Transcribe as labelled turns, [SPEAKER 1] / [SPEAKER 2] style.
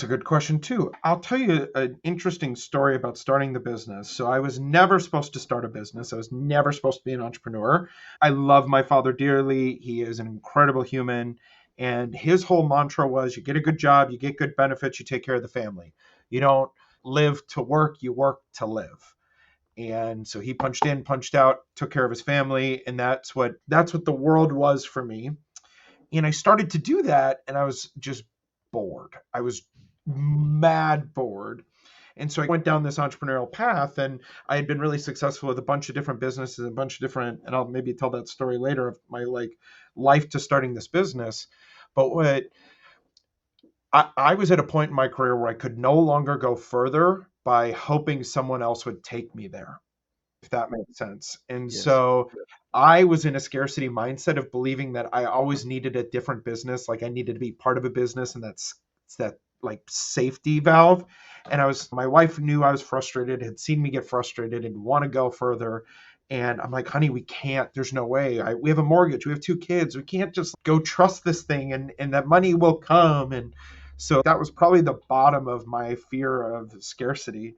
[SPEAKER 1] It's a good question too. I'll tell you an interesting story about starting the business. So I was never supposed to start a business. I was never supposed to be an entrepreneur. I love my father dearly. He is an incredible human. And his whole mantra was you get a good job, you get good benefits, you take care of the family. You don't live to work, you work to live. And so he punched in, punched out, took care of his family, and that's what the world was for me. And I started to do that, and I was just bored. I was mad bored. And so I went down this entrepreneurial path, and I had been really successful with a bunch of different businesses, a bunch of different, and I'll maybe tell that story later of my like life to starting this business. But what I was at a point in my career where I could no longer go further by hoping someone else would take me there, if that makes sense. And
[SPEAKER 2] Yes.
[SPEAKER 1] so I was in a scarcity mindset of believing that I always needed a different business, like I needed to be part of a business, and that's that like safety valve. And my wife knew I was frustrated, had seen me get frustrated, and want to go further. And I'm like, honey, we can't. There's no way. We have a mortgage. We have two kids. We can't just go trust this thing, and that money will come. And so that was probably the bottom of my fear of scarcity.